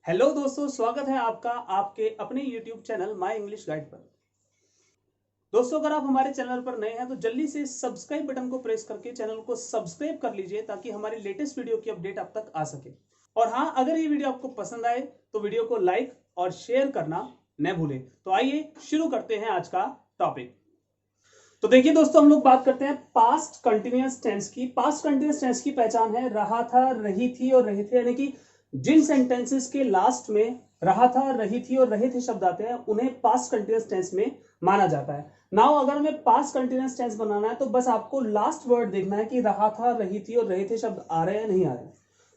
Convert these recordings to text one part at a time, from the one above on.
Hello दोस्तों, स्वागत है आपका आपके अपने YouTube channel my English guide पर। दोस्तों, अगर आप हमारे चैनल पर नए हैं तो जल्दी से सब्सक्राइब बटन को प्रेस करके चैनल को सब्सक्राइब कर लीजिए ताकि हमारी लेटेस्ट वीडियो की अपडेट आप तक आ सके। और हाँ, अगर ये वीडियो आपको पसंद आए तो वीडियो को लाइक और शेयर करना न भूलें। तो आइए शुरू करते हैं आज का टॉपिक। तो देखिए दोस्तों, हम लोग बात करते हैं पास्ट कंटिन्यूअस टेंस की। पास्ट कंटिन्यूअस टेंस की पहचान है रहा था, रही थी और रहे थे, यानी कि जिन सेंटेंसेस के लास्ट में रहा था, रही थी और रहे थे शब्द आते हैं उन्हें पास्ट कंटिन्यूअस टेंस में माना जाता है। नाउ अगर हमें पास्ट कंटिन्यूअस टेंस बनाना है तो बस आपको लास्ट वर्ड देखना है कि रहा था, रही थी और रहे थे शब्द आ रहे हैं नहीं आ रहे।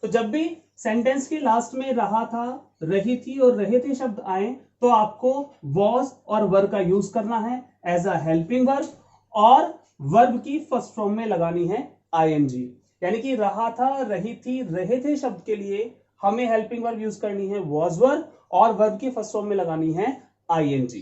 तो जब भी सेंटेंस के लास्ट में रहा था, रही थी और रहे थे शब्द आए तो आपको वॉज और वर का यूज करना है एज अ हेल्पिंग वर्ब और वर्ब की फर्स्ट फॉर्म में लगानी है आईएनजी। यानी कि रहा था, रही थी, रहे थे शब्द के लिए हमें हेल्पिंग वर्ब यूज करनी है वॉज वर और वर्ब की फर्स्ट फॉर्म में लगानी है आईएनजी।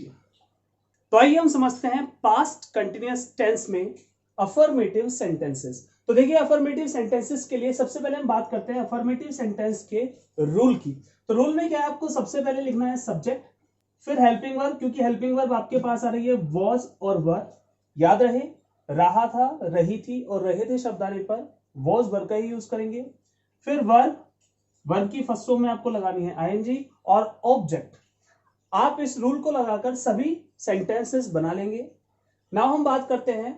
तो आइए हम समझते हैं पास्ट कंटिन्यूअस टेंस में अफर्मेटिव सेंटेंसेस। तो देखिए, अफर्मेटिव सेंटेंसेस के लिए सबसे पहले हम बात करते हैं अफर्मेटिव सेंटेंस के रूल की। तो रूल में क्या है, आपको सबसे पहले लिखना है सब्जेक्ट, फिर हेल्पिंग वर्ब, क्योंकि हेल्पिंग वर्ब आपके पास आ रही है वॉज और वर। याद रहे, रहा था, रही थी और रहे थे शब्द आने पर वॉज वर्ब का ही यूज करेंगे। फिर वर्ब की फर्स्ट फॉर्म में आपको लगानी है आईएनजी और ऑब्जेक्ट। आप इस रूल को लगाकर सभी सेंटेंसेस बना लेंगे। नाउ हम बात करते हैं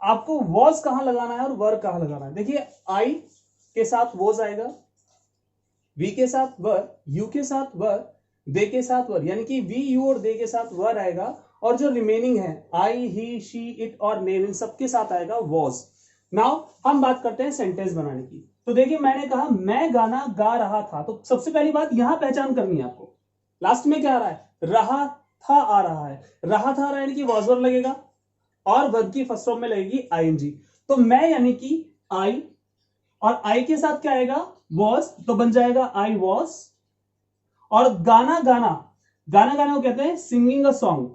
आपको वॉज कहां लगाना है और वर्ब कहां लगाना है। देखिए, आई के साथ वॉज आएगा, वी के साथ वर, यू के साथ वर, दे के साथ वर, यानी कि वी, यू और दे के साथ वर आएगा और जो रिमेनिंग है आई, ही, शी, इट और नेम, इन सबके साथ आएगा वॉज। नाउ हम बात करते हैं सेंटेंस बनाने की। तो देखिए, मैंने कहा मैं गाना गा रहा था, तो सबसे पहली बात यहां पहचान करनी है आपको। लास्ट में क्या आ रहा है, रहा था आ रहा है, रहा था आ रहा है यानी कि वॉज वर्ब लगेगा और वर्ब की फर्स्ट फॉर्म में लगेगी आईएनजी। तो मैं यानी कि आई और आई के साथ क्या आएगा वॉज, तो बन जाएगा आई वॉज। और गाना गाना, गाना गाना को कहते हैं सिंगिंग अ सॉन्ग।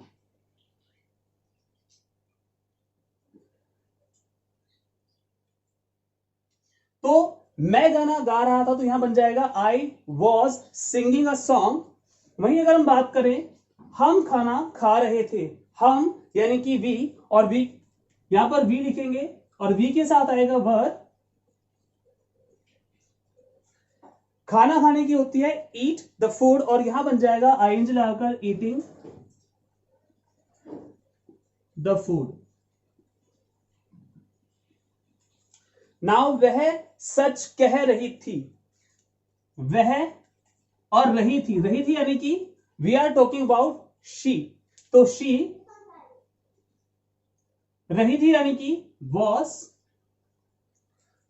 तो मैं गाना गा रहा था तो यहां बन जाएगा I was singing a song. वहीं अगर हम बात करें हम खाना खा रहे थे, हम यानी कि वी, और वी यहां पर वी लिखेंगे और वी के साथ आएगा वर। खाना खाने की होती है ईट द फूड और यहां बन जाएगा आईएनजी लगाकर ईटिंग द फूड। नाउ वह सच कह रही थी, वह और रही थी यानी कि we are talking about she, तो शी, रही थी यानी कि वॉज।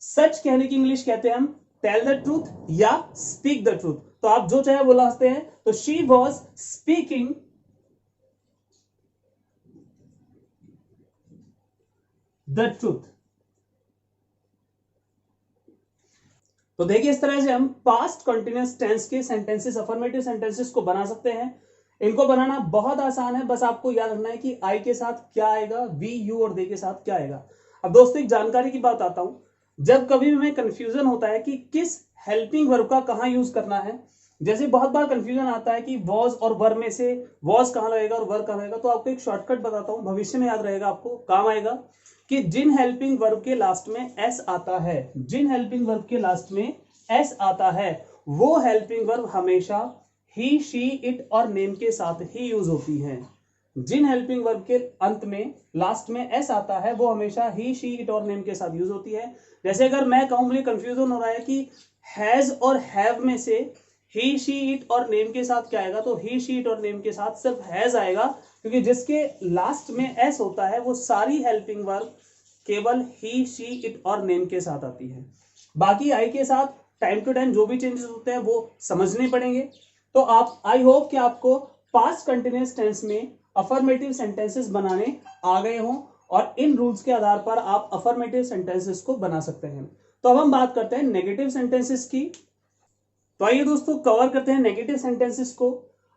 सच कहने की इंग्लिश कहते हैं हम टेल द ट्रूथ या स्पीक द ट्रूथ, तो आप जो चाहे बोला सकते हैं। तो she was speaking the truth. तो देखिए, इस तरह से हम पास्ट कंटिन्यूअस टेंस के सेंटेंसेस, अफर्मेटिव सेंटेंसेस को बना सकते हैं। इनको बनाना बहुत आसान है, बस आपको याद रखना है कि आई के साथ क्या आएगा, वी, यू और दे के साथ क्या आएगा। अब दोस्तों, एक जानकारी की बात आता हूं, जब कभी भी हमें कंफ्यूजन होता है कि किस हेल्पिंग वर्ब का कहां यूज करना है, जैसे बहुत बार कंफ्यूजन आता है कि वॉज और वर्ब में से वॉज कहां लगेगा और वर्ब कहां लगेगा, तो आपको एक शॉर्टकट बताता हूं, भविष्य में याद रहेगा, आपको काम आएगा कि जिन हेल्पिंग वर्ब के लास्ट में एस आता है, जिन हेल्पिंग वर्ब के लास्ट में एस आता है वो हेल्पिंग वर्ब हमेशा ही, शी, इट और नेम के साथ ही यूज होती है। जिन हेल्पिंग वर्ब के अंत में लास्ट में एस आता है वो हमेशा ही, शी, इट और नेम के साथ यूज होती है। जैसे अगर मैं कहूं, मुझे कंफ्यूजन हो रहा है कि हैज और हैव में से ही, शी, इट और नेम के साथ क्या आएगा, तो ही, शी, इट और नेम के साथ सिर्फ हैज आएगा, क्योंकि जिसके लास्ट में एस होता है वो सारी हेल्पिंग वर्ब केवल ही, शी, इट और नेम के साथ आती है। बाकी आई के साथ टाइम टू टाइम जो भी चेंजेस होते हैं वो समझने पड़ेंगे। तो आप, आई होप कि आपको पास्ट कंटिन्यूअस टेंस में अफर्मेटिव सेंटेंसेस बनाने आ गए हों और इन रूल्स के आधार पर आप अफर्मेटिव सेंटेंसेस को बना सकते हैं। तो अब हम बात करते हैं नेगेटिव सेंटेंसेस की। तो आइए दोस्तों, कवर करते हैं नेगेटिव सेंटेंसेस को।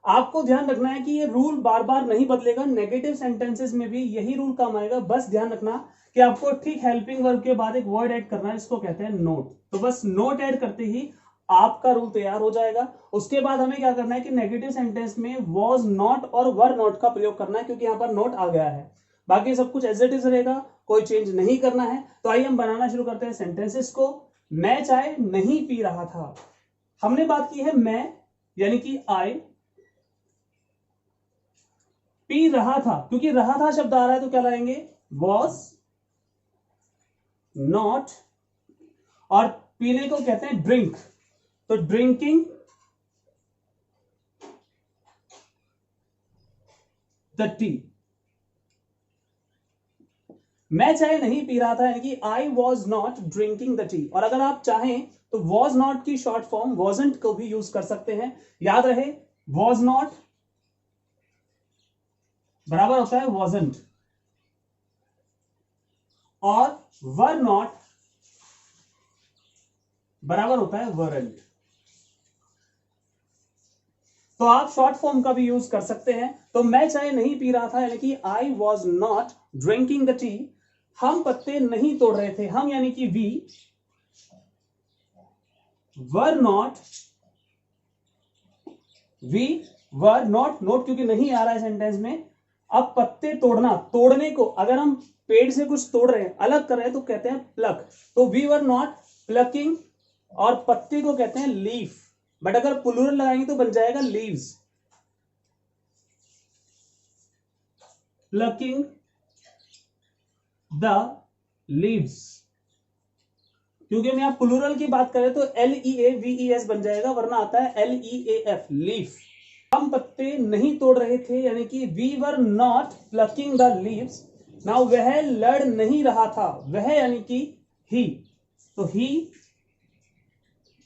आपको ध्यान रखना है कि ये रूल बार बार नहीं बदलेगा, नेगेटिव सेंटेंसेस में भी यही रूल काम आएगा। बस ध्यान रखना कि आपको ठीक हेल्पिंग वर्ब के बाद एक वर्ड ऐड करना है, इसको कहते हैं नोट। तो बस नोट ऐड करते ही आपका रूल तैयार हो जाएगा। उसके बाद हमें क्या करना है कि नेगेटिव सेंटेंस में वॉज नॉट और वर नॉट का प्रयोग करना है, क्योंकि यहां पर नॉट आ गया है। बाकी सब कुछ एज इट इज रहेगा, कोई चेंज नहीं करना है। तो आइए हम बनाना शुरू करते हैं सेंटेंसेस को। मैं चाय नहीं पी रहा था, हमने बात की है मैं यानी कि आई, पी रहा था, क्योंकि रहा था शब्द आ रहा है तो क्या लाएंगे, वॉज नॉट, और पीने को कहते हैं ड्रिंक, तो ड्रिंकिंग द टी। मैं चाय नहीं पी रहा था यानी कि आई was not drinking the T. और अगर आप चाहें तो वॉज नॉट की शॉर्ट फॉर्म वॉजंट को भी यूज कर सकते हैं। याद रहे, वॉज नॉट बराबर होता है वॉजंट, और वर नॉट बराबर होता है वरंट। तो आप शॉर्ट फॉर्म का भी यूज कर सकते हैं। तो मैं चाय नहीं पी रहा था यानी कि आई was not drinking the T. हम पत्ते नहीं तोड़ रहे थे, हम यानी कि वी वर नॉट, नोट क्योंकि नहीं आ रहा है सेंटेंस में। अब पत्ते तोड़ना, तोड़ने को अगर हम पेड़ से कुछ तोड़ रहे हैं, अलग कर रहे हैं तो कहते हैं प्लक, तो वी वर नॉट प्लकिंग, और पत्ते को कहते हैं लीफ, बट अगर प्लूरल लगाएंगे तो बन जाएगा लीव्स, प्लकिंग द लीव्स। क्योंकि हम यहां प्लूरल की बात करें तो LEAVES बन जाएगा, वरना आता है LEAF लीफ। हम पत्ते नहीं तोड़ रहे थे यानी कि we were not plucking the leaves. Now वह लड़ नहीं रहा था, वह यानी कि ही, तो ही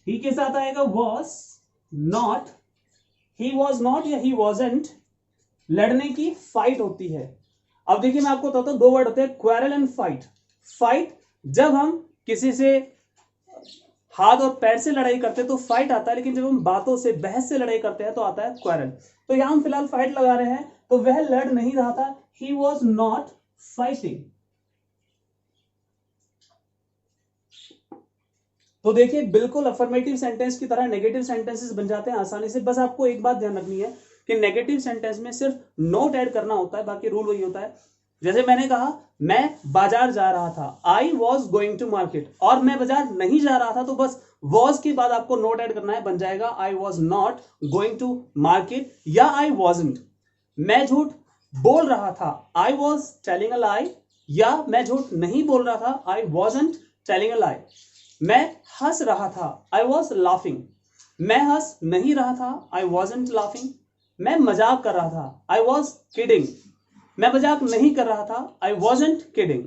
के साथ आएगा was not, he was not या ही वॉजंट। लड़ने की फाइट होती है। अब देखिए मैं आपको बताता हूं, दो वर्ड होते हैं, क्वेरल एंड फाइट। फाइट जब हम किसी से हाथ और पैर से लड़ाई करते हैं तो फाइट आता है, लेकिन जब हम बातों से, बहस से लड़ाई करते हैं तो आता है क्वेरल। तो यहां हम फिलहाल फाइट लगा रहे हैं, तो वह लड़ नहीं रहा था, ही वॉज नॉट फाइटिंग। तो देखिए बिल्कुल अफर्मेटिव सेंटेंस की तरह नेगेटिव सेंटेंसेस बन जाते हैं आसानी से। बस आपको एक बात ध्यान रखनी है कि नेगेटिव सेंटेंस में सिर्फ नोट ऐड करना होता है, बाकी रूल वही होता है। जैसे मैंने कहा मैं बाजार जा रहा था, I was going to market, और मैं बाजार नहीं जा रहा था तो बस वॉज के बाद आपको नोट ऐड करना है, बन जाएगा I was not going to market या आई वॉजंट। मैं झूठ बोल रहा था, आई वॉज टेलिंग अ लाई, या मैं झूठ नहीं बोल रहा था, आई वॉजंट टेलिंग अ लाई। मैं हंस रहा था, आई वॉज लाफिंग, मैं हंस नहीं रहा था, आई वॉजंट लाफिंग। मैं मजाक कर रहा था, आई वॉज किडिंग, मैं मजाक नहीं कर रहा था, आई वॉजंट किडिंग।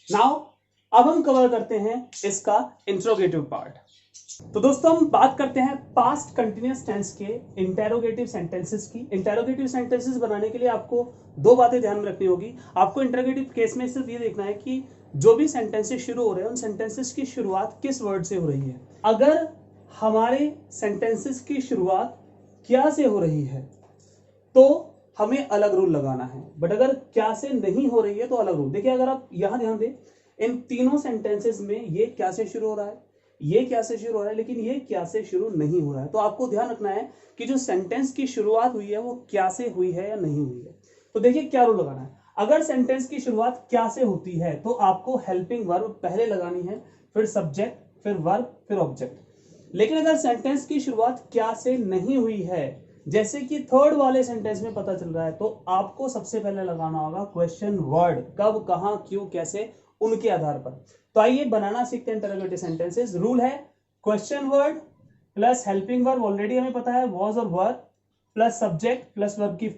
नाउ अब हम कवर करते हैं इसका इंट्रोगेटिव पार्ट। तो दोस्तों हम बात करते हैं पास्ट कंटिन्यूअस टेंस के इंटेरोगेटिव सेंटेंसेस की। इंटेरोगेटिव सेंटेंसेस बनाने के लिए आपको दो बातें ध्यान में रखनी होगी। आपको इंटेरोगेटिव केस में सिर्फ ये देखना है कि जो भी सेंटेंसेस शुरू हो रहे हैं उन सेंटेंसेस की शुरुआत किस वर्ड से हो रही है। अगर हमारे सेंटेंसेस की शुरुआत क्या से हो रही है तो हमें अलग रूल लगाना है, बट अगर क्या से नहीं हो रही है तो अलग रूल। देखिए अगर आप यहां ध्यान दें, इन तीनों सेंटेंसेस में ये क्या से शुरू हो रहा है, ये क्या से शुरू हो रहा है, लेकिन ये क्या से शुरू नहीं हो रहा है। तो आपको ध्यान रखना है कि जो सेंटेंस की शुरुआत हुई है वो क्या से हुई है या नहीं हुई है। तो देखिए क्या रूल लगाना है। अगर सेंटेंस की शुरुआत क्या से होती है तो आपको हेल्पिंग वर्ब पहले लगानी है, फिर सब्जेक्ट, फिर वर्ब, फिर ऑब्जेक्ट। लेकिन अगर सेंटेंस की शुरुआत क्या से नहीं हुई है, जैसे कि थर्ड वाले सेंटेंस में पता चल रहा है, तो आपको सबसे पहले लगाना होगा क्वेश्चन वर्ड, कब, कहां, क्यों, कैसे, उनके आधार पर। तो आइए बनाना सीखते हैं इंटरोगेटिव सेंटेंसेस। रूल है question word plus helping verb, already हमें पता है वॉज और वर, प्लस सब्जेक्ट प्लस वर्ब की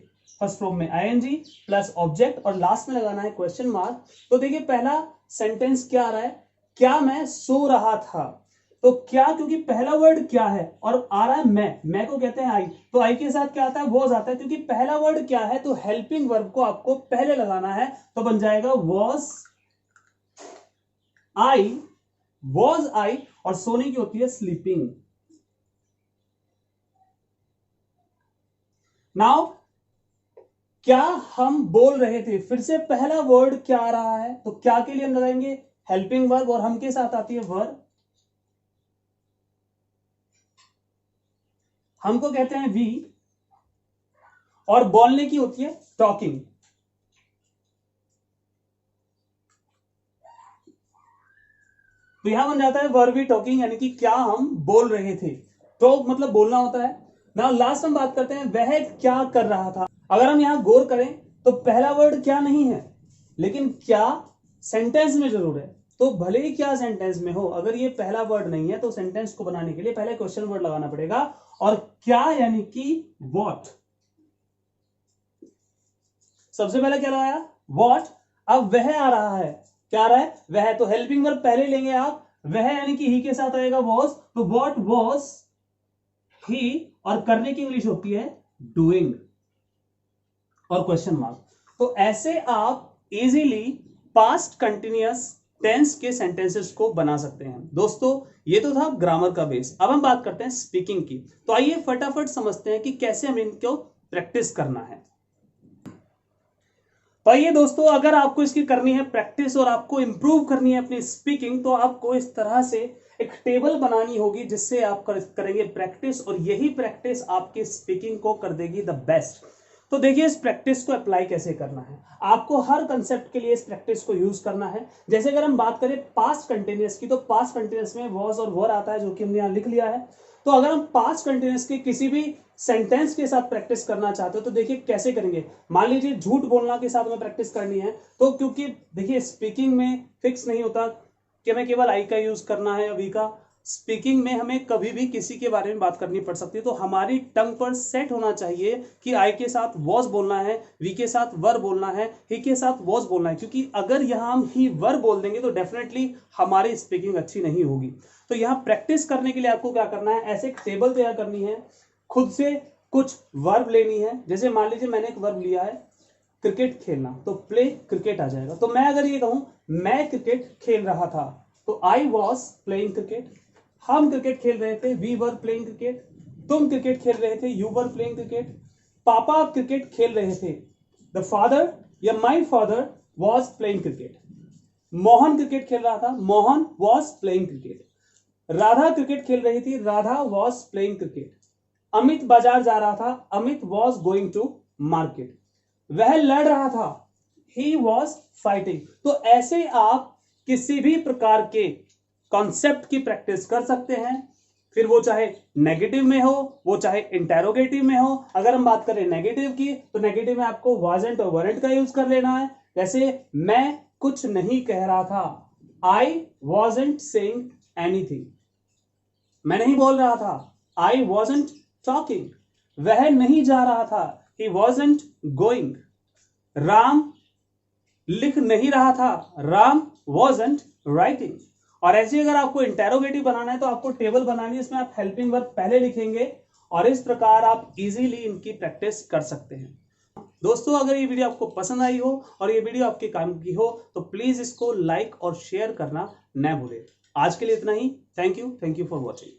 फर्स्ट फॉर्म में आईएनजी, प्लस ऑब्जेक्ट, और लास्ट में लगाना है क्वेश्चन मार्क। तो देखिए पहला सेंटेंस क्या आ रहा है, क्या मैं सो रहा था। तो क्या, क्योंकि पहला वर्ड क्या है और आ रहा है मैं को कहते हैं आई, तो आई के साथ क्या आता है, वॉज आता है। क्योंकि पहला वर्ड क्या है तो हेल्पिंग वर्ब को आपको पहले लगाना है, तो बन जाएगा वॉज आई, वॉज आई, और सोने की होती है स्लीपिंग। नाउ क्या हम बोल रहे थे, फिर से पहला वर्ड क्या आ रहा है, तो क्या के लिए हम लगाएंगे हेल्पिंग वर्ब, और हम के साथ आती है वर्ब। हमको कहते हैं वी, और बोलने की होती है टॉकिंग। तो यहां बन जाता है वर वी टॉकिंग, यानी कि क्या हम बोल रहे थे। टॉक मतलब बोलना होता है ना। लास्ट हम बात करते हैं वह क्या कर रहा था। अगर हम यहां गौर करें तो पहला वर्ड क्या नहीं है, लेकिन क्या सेंटेंस में जरूर है। तो भले ही क्या सेंटेंस में हो, अगर ये पहला वर्ड नहीं है तो सेंटेंस को बनाने के लिए पहले क्वेश्चन वर्ड लगाना पड़ेगा। और क्या यानी कि व्हाट। सबसे पहले क्या लगाया, व्हाट। अब वह आ रहा है, क्या आ रहा है, वह। तो हेल्पिंग वर्ब पहले लेंगे आप, वह यानी कि ही के साथ आएगा वॉज। तो व्हाट वॉज ही, और करने की इंग्लिश होती है डूइंग और क्वेश्चन मार्क। तो ऐसे आप इजीली पास्ट कंटिन्यूअस टेंस के सेंटेंसेस को बना सकते हैं। दोस्तों ये तो था ग्रामर का बेस। अब हम बात करते हैं स्पीकिंग की। तो आइए फटाफट समझते हैं कि कैसे हमें इनको प्रैक्टिस करना है। तो आइए दोस्तों, अगर आपको इसकी करनी है प्रैक्टिस और आपको इंप्रूव करनी है अपनी स्पीकिंग, तो आपको इस तरह से एक टेबल बनानी होगी जिससे आप करेंगे प्रैक्टिस, और यही प्रैक्टिस आपकी स्पीकिंग को कर देगी द बेस्ट। तो देखिए इस प्रैक्टिस को अप्लाई कैसे करना है। आपको हर कंसेप्ट के लिए इस प्रैक्टिस को यूज करना है। जैसे अगर हम बात करें पास्ट कंटिन्यूअस की, तो पास्ट कंटिन्यूअस में वॉज और वर आता है, जो कि हमने यहां लिख लिया है। तो अगर हम पास्ट कंटिन्यूअस के किसी भी सेंटेंस के साथ प्रैक्टिस करना चाहते हो तो देखिए कैसे करेंगे। मान लीजिए झूठ बोलना के साथ में प्रैक्टिस करनी है, तो क्योंकि देखिए स्पीकिंग में फिक्स नहीं होता कि हमें केवल आई का यूज करना है या वी का। स्पीकिंग में हमें कभी भी किसी के बारे में बात करनी पड़ सकती है। तो हमारी टंग पर सेट होना चाहिए कि आई के साथ वॉज बोलना है, वी के साथ वर बोलना है, ही के साथ वॉज बोलना है। क्योंकि अगर यहां हम ही वर बोल देंगे तो डेफिनेटली हमारी स्पीकिंग अच्छी नहीं होगी। तो यहां प्रैक्टिस करने के लिए आपको क्या करना है, ऐसे एक टेबल तैयार करनी है, खुद से कुछ वर्ब लेनी है। जैसे मान लीजिए मैंने एक वर्ब लिया है क्रिकेट खेलना, तो प्ले क्रिकेट आ जाएगा। तो मैं अगर ये कहूं मैं क्रिकेट खेल रहा था, तो आई वॉज प्लेइंग क्रिकेट। हम क्रिकेट खेल रहे थे, वी वर प्लेइंग क्रिकेट। तुम क्रिकेट खेल रहे थे, यू वर प्लेइंग क्रिकेट। पापा क्रिकेट खेल रहे थे, द फादर या my father was playing cricket. Mohan cricket खेल रहा था, Mohan was playing cricket. Radha cricket खेल रही थी, Radha was playing cricket. Amit बाजार जा रहा था, Amit was going to market. वह लड़ रहा था, ही वॉज फाइटिंग। तो ऐसे आप किसी भी प्रकार के कॉन्सेप्ट की प्रैक्टिस कर सकते हैं, फिर वो चाहे नेगेटिव में हो, वो चाहे इंटेरोगेटिव में हो। अगर हम बात करें नेगेटिव की, तो नेगेटिव में आपको वाजंट और वरंट का यूज कर लेना है। जैसे मैं कुछ नहीं कह रहा था, आई वॉजंट सेइंग एनीथिंग। मैं नहीं बोल रहा था, आई वॉजंट टॉकिंग। वह नहीं जा रहा था, ही वॉजंट गोइंग। राम लिख नहीं रहा था, राम वॉजंट राइटिंग। और ऐसे अगर आपको इंटेरोगेटिव बनाना है तो आपको टेबल बनानी है, इसमें आप हेल्पिंग वर्ब पहले लिखेंगे, और इस प्रकार आप इजीली इनकी प्रैक्टिस कर सकते हैं। दोस्तों अगर ये वीडियो आपको पसंद आई हो और ये वीडियो आपके काम की हो तो प्लीज इसको लाइक और शेयर करना न भूलें। आज के लिए इतना ही। Thank you for watching.